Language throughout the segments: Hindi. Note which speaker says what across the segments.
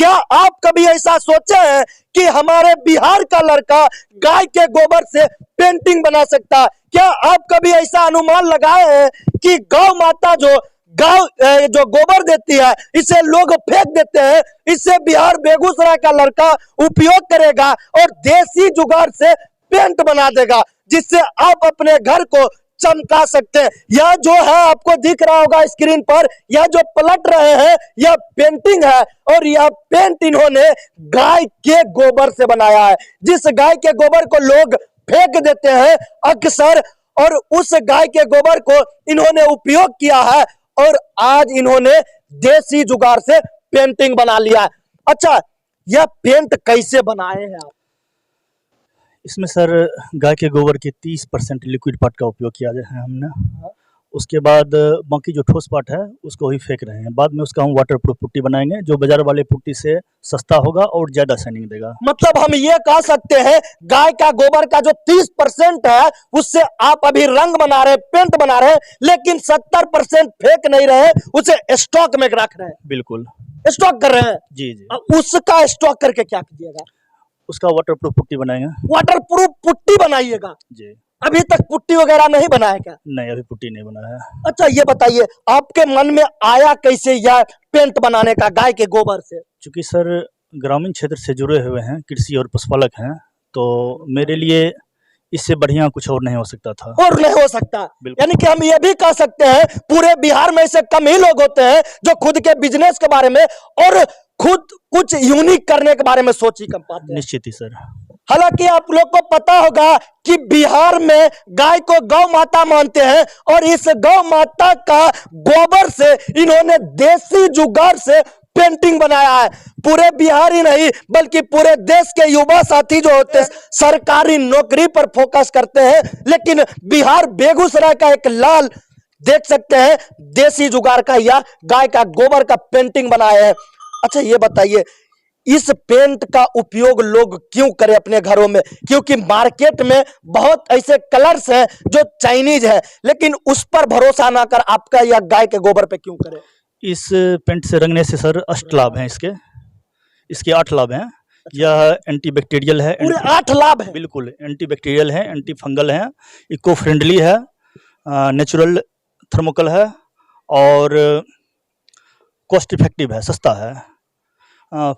Speaker 1: क्या आप कभी ऐसा सोचे हैं कि हमारे बिहार का लड़का गाय के गोबर से पेंटिंग बना सकता है? क्या आप कभी ऐसा अनुमान लगाए हैं कि गौ माता जो गोबर देती है इसे लोग फेंक देते हैं, इससे बिहार बेगूसराय का लड़का उपयोग करेगा और देसी जुगाड़ से पेंट बना देगा, जिससे आप अपने घर को चमका सकते हैं। यह जो है आपको दिख रहा होगा स्क्रीन पर, यह जो पलट रहे हैं यह पेंटिंग है और यह पेंट इन्होंने गाय के गोबर से बनाया है। जिस गाय के गोबर को लोग फेंक देते हैं अक्सर, और उस गाय के गोबर को इन्होंने उपयोग किया है और आज इन्होंने देसी जुगाड़ से पेंटिंग बना लिया है। अच्छा, यह पेंट कैसे बनाए हैं आप?
Speaker 2: इसमें सर गाय के गोबर के 30% लिक्विड पार्ट का उपयोग किया है हमने। उसके बाद बाकी जो ठोस पार्ट है उसको ही फेंक रहे हैं। बाद में उसका हम वाटर प्रूफ पुट्टी बनाएंगे जो बाजार वाले पुट्टी से सस्ता होगा और ज्यादा शाइनिंग देगा।
Speaker 1: मतलब हम ये कह सकते हैं गाय का गोबर का जो 30% है उससे आप अभी रंग बना रहे हैं, पेंट बना रहे हैं, लेकिन 70% फेंक नहीं रहे, उसे स्टॉक में रख रहे हैं।
Speaker 2: बिल्कुल
Speaker 1: स्टॉक कर रहे हैं
Speaker 2: जी जी।
Speaker 1: उसका स्टॉक करके क्या कीजिएगा?
Speaker 2: उसका वाटर प्रूफ पुट्टी बनाएंगे।
Speaker 1: वाटर प्रूफ पुट्टी बनाइएगा
Speaker 2: जी।
Speaker 1: अभी तक पुट्टी वगैरह नहीं बनाया क्या?
Speaker 2: नहीं, अभी पुट्टी नहीं बना है।
Speaker 1: अच्छा, ये बताइए आपके मन में आया कैसे यह पेंट बनाने का गाय के गोबर से?
Speaker 2: चूंकि सर ग्रामीण क्षेत्र से जुड़े हुए हैं, कृषि और पशुपालक हैं, तो मेरे लिए इससे बढ़िया कुछ और नहीं हो सकता था।
Speaker 1: और नहीं हो सकता, यानी कि हम ये भी कह सकते हैं पूरे बिहार में से कम ही लोग होते हैं जो खुद के बिजनेस के बारे में और खुद कुछ यूनिक करने के बारे में सोच ही कम पाते हैं।
Speaker 2: निश्चित ही सर।
Speaker 1: हालांकि आप लोग को पता होगा कि बिहार में गाय को गौ माता मानते हैं और इस गौ माता का गोबर से इन्होंने देसी जुगाड़ से पेंटिंग बनाया है। पूरे बिहार ही नहीं बल्कि पूरे देश के युवा साथी जो होते हैं सरकारी नौकरी पर फोकस करते हैं, लेकिन बिहार बेगूसराय का एक लाल देख सकते हैं देसी जुगाड़ का या गाय का गोबर का पेंटिंग बनाया है। अच्छा, ये बताइए इस पेंट का उपयोग लोग क्यों करें अपने घरों में? क्योंकि मार्केट में बहुत ऐसे कलर्स हैं जो चाइनीज है, लेकिन उस पर भरोसा ना कर आपका या गाय के गोबर पे क्यों करें?
Speaker 2: इस पेंट से रंगने से सर 8 लाभ हैं। इसके 8 लाभ हैं। यह एंटीबैक्टीरियल है।
Speaker 1: पूरे 8 लाभ है?
Speaker 2: बिल्कुल, एंटीबैक्टीरियल है, एंटी फंगल है, इको फ्रेंडली है, नेचुरल थर्मोकल है और कॉस्ट इफेक्टिव है, सस्ता है,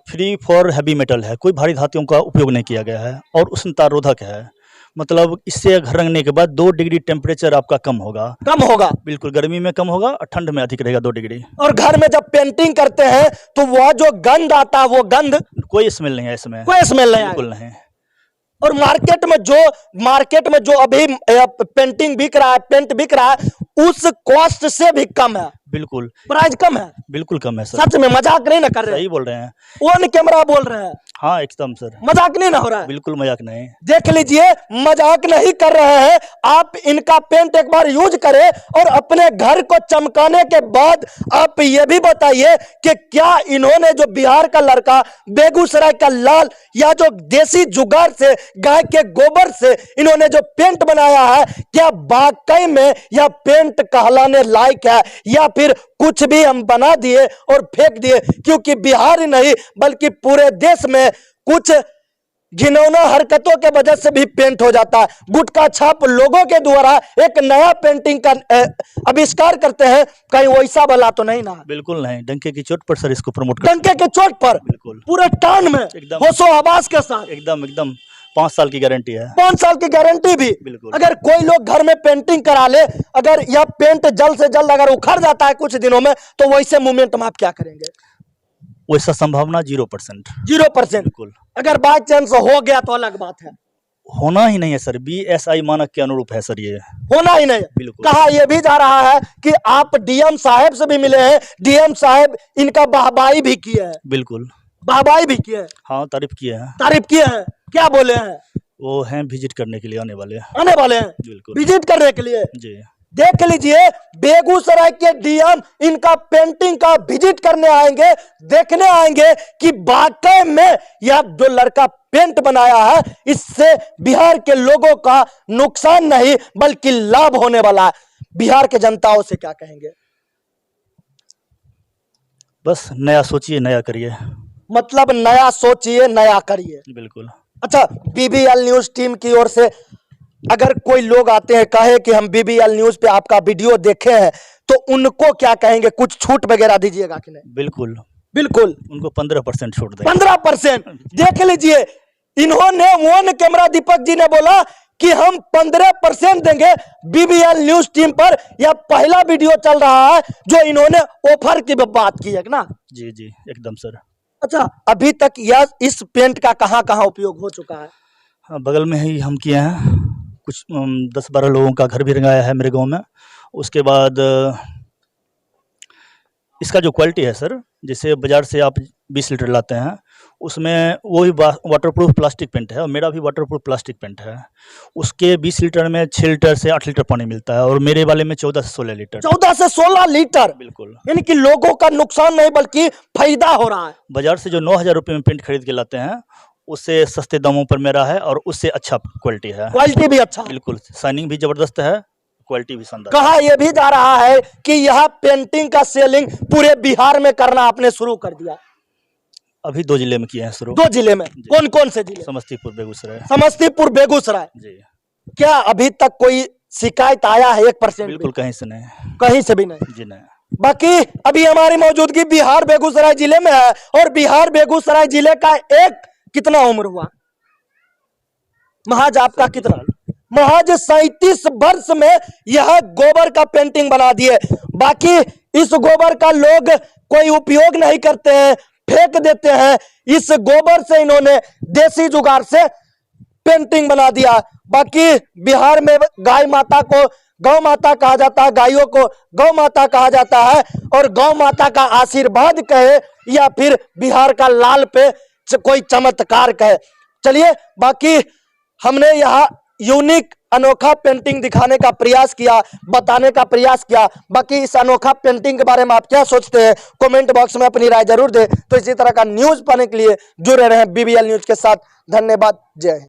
Speaker 2: फ्री फॉर हैवी मेटल है, कोई भारी धातुओं का उपयोग नहीं किया गया है और उष्णता रोधक है। मतलब इससे घर रंगने के बाद 2 डिग्री टेम्परेचर आपका कम होगा। बिल्कुल, गर्मी में कम होगा और ठंड में अधिक रहेगा 2 डिग्री।
Speaker 1: और घर में जब पेंटिंग करते हैं तो वह जो गंध आता है वो गंध
Speaker 2: कोई स्मेल नहीं है इसमें।
Speaker 1: कोई स्मेल नहीं,
Speaker 2: बिल्कुल नहीं।
Speaker 1: और मार्केट में जो अभी पेंटिंग बिक रहा है, पेंट बिक रहा है उस कॉस्ट से भी कम है।
Speaker 2: बिल्कुल,
Speaker 1: प्राइस कम है।
Speaker 2: बिल्कुल कम है सर।
Speaker 1: सच में मजाक नहीं ना कर रहे?
Speaker 2: सही बोल रहे हैं।
Speaker 1: ऑन कैमरा बोल रहे हैं।
Speaker 2: हाँ एकदम सर,
Speaker 1: मजाक नहीं ना हो रहा है?
Speaker 2: बिल्कुल मजाक नहीं।
Speaker 1: देख लीजिए, मजाक नहीं कर रहे हैं। आप इनका पेंट एक बार यूज करें और अपने घर को चमकाने के बाद आप ये भी बताइए कि क्या इन्होंने जो बिहार का लड़का बेगूसराय का लाल या जो देसी जुगाड़ से गाय के गोबर से इन्होंने जो पेंट बनाया है, क्या वाकई में यह पेंट कहलाने लायक है या फिर कुछ भी हम बना दिए और फेंक दिए? क्योंकि बिहार ही नहीं बल्कि पूरे देश में कुछ घिनौना हरकतों के वजह से भी पेंट हो जाता है। गुटखा छाप लोगों के द्वारा एक नया पेंटिंग का आविष्कार करते हैं, कहीं वैसा वाला तो नहीं ना?
Speaker 2: बिल्कुल नहीं, डंके की चोट पर सर इसको प्रमोट कर।
Speaker 1: डंके की चोट पर?
Speaker 2: बिल्कुल,
Speaker 1: पूरे टान में
Speaker 2: एकदम
Speaker 1: होशो आवाज के साथ?
Speaker 2: एकदम 5 साल की गारंटी है।
Speaker 1: 5 साल की गारंटी भी?
Speaker 2: बिल्कुल।
Speaker 1: अगर कोई लोग घर में पेंटिंग करा ले, अगर यह पेंट जल्द से जल्द अगर उखड़ जाता है कुछ दिनों में, तो वैसे मूवमेंट में आप क्या करेंगे?
Speaker 2: वैसा संभावना 0%।
Speaker 1: 0%?
Speaker 2: बिल्कुल।
Speaker 1: अगर बाय चांस हो गया तो अलग बात है।
Speaker 2: होना ही नहीं है सर, BSI मानक के अनुरूप है सर, ये
Speaker 1: होना ही नहीं।
Speaker 2: बिल्कुल।
Speaker 1: कहा यह भी जा रहा है कि आप डीएम साहब से भी मिले हैं, डीएम साहब इनका वाहवाही भी किए हैं।
Speaker 2: बिल्कुल,
Speaker 1: वाहवाही भी किए हैं?
Speaker 2: हाँ, तारीफ किए हैं।
Speaker 1: तारीफ किए हैं? क्या बोले हैं?
Speaker 2: वो हैं विजिट करने के लिए आने वाले
Speaker 1: हैं।
Speaker 2: बिल्कुल,
Speaker 1: विजिट करने के लिए
Speaker 2: जी।
Speaker 1: देख लीजिए, बेगूसराय के डीएम इनका पेंटिंग का विजिट करने आएंगे, देखने आएंगे कि वाकई में यह जो लड़का पेंट बनाया है इससे बिहार के लोगों का नुकसान नहीं बल्कि लाभ होने वाला है। बिहार के जनताओं से क्या कहेंगे?
Speaker 2: बस नया सोचिए, नया करिए।
Speaker 1: मतलब नया सोचिए, नया करिए।
Speaker 2: बिल्कुल।
Speaker 1: अच्छा, बीबीएल न्यूज टीम की ओर से अगर कोई लोग आते हैं कहे कि हम बीबीएल न्यूज पे आपका वीडियो देखे हैं, तो उनको क्या कहेंगे? कुछ छूट वगैरह दीजिएगा कि नहीं?
Speaker 2: बिल्कुल,
Speaker 1: बिल्कुल,
Speaker 2: उनको 15% छूट देंगे।
Speaker 1: 15%। देख लीजिए, इन्होंने वन कैमरा दीपक जी ने बोला कि हम 15% देंगे बीबीएल न्यूज टीम पर। यह पहला वीडियो चल रहा है जो इन्होंने ऑफर की बात की है ना?
Speaker 2: जी, जी, एकदम सर।
Speaker 1: अच्छा, अभी तक यह इस पेंट का कहां-कहां उपयोग हो चुका है?
Speaker 2: हाँ, बगल में ही हम किए हैं। कुछ 10-12 लोगों का घर भी रंगाया है मेरे गाँव में। उसके बाद इसका जो क्वालिटी है सर, जैसे बाज़ार से आप 20 लीटर लाते हैं, उसमें वही वाटरप्रूफ प्लास्टिक पेंट है और मेरा भी वाटरप्रूफ प्लास्टिक पेंट है। उसके 20 लीटर में 6 लीटर से 8 लीटर पानी मिलता है और मेरे वाले में 14 से 16 लीटर।
Speaker 1: 14 से 16 लीटर?
Speaker 2: बिल्कुल।
Speaker 1: यानी कि लोगों का नुकसान नहीं बल्कि फायदा हो रहा है।
Speaker 2: बाजार से जो 9,000 रुपये में पेंट खरीद के लाते हैं, उससे सस्ते दामों पर मेरा है और उससे अच्छा क्वालिटी है।
Speaker 1: क्वालिटी भी अच्छा है।
Speaker 2: बिल्कुल, शाइनिंग भी ज़बरदस्त है, क्वालिटी भी शानदार है।
Speaker 1: कहा यह भी जा रहा है कि यह पेंटिंग का सेलिंग पूरे बिहार में करना आपने शुरू कर दिया।
Speaker 2: अभी 2 जिले में किए हैं शुरू।
Speaker 1: 2 जिले में? कौन कौन से जिले?
Speaker 2: समस्तीपुर, बेगूसराय।
Speaker 1: समस्तीपुर, बेगूसराय।
Speaker 2: जी।
Speaker 1: क्या अभी तक कोई शिकायत आया है? 1%
Speaker 2: बिल्कुल कहीं से नहीं।
Speaker 1: कहीं से भी नहीं?
Speaker 2: जी नहीं।
Speaker 1: बाकी अभी हमारी मौजूदगी बिहार बेगूसराय जिले में है और बिहार बेगूसराय जिले का एक कितना उम्र हुआ? महज आपका कितना? महज 37 वर्ष में यह गोबर का पेंटिंग बना दिए। बाकी इस गोबर का लोग कोई उपयोग नहीं करते हैं, फेंक देते हैं। इस गोबर से इन्होंने देसी जुगाड़ से पेंटिंग बना दिया। बाकी बिहार में गाय माता को गौ माता कहा जाता है, गायों को गौ माता कहा जाता है और गौ माता का आशीर्वाद कहे या फिर बिहार का लाल पे कोई चमत्कार कहे। चलिए, बाकी हमने यहाँ यूनिक अनोखा पेंटिंग दिखाने का प्रयास किया, बताने का प्रयास किया। बाकी इस अनोखा पेंटिंग के बारे में आप क्या सोचते हैं, कमेंट बॉक्स में अपनी राय जरूर दें। तो इसी तरह का न्यूज पाने के लिए जुड़े रहें बीबीएल न्यूज के साथ। धन्यवाद, जय हिंद।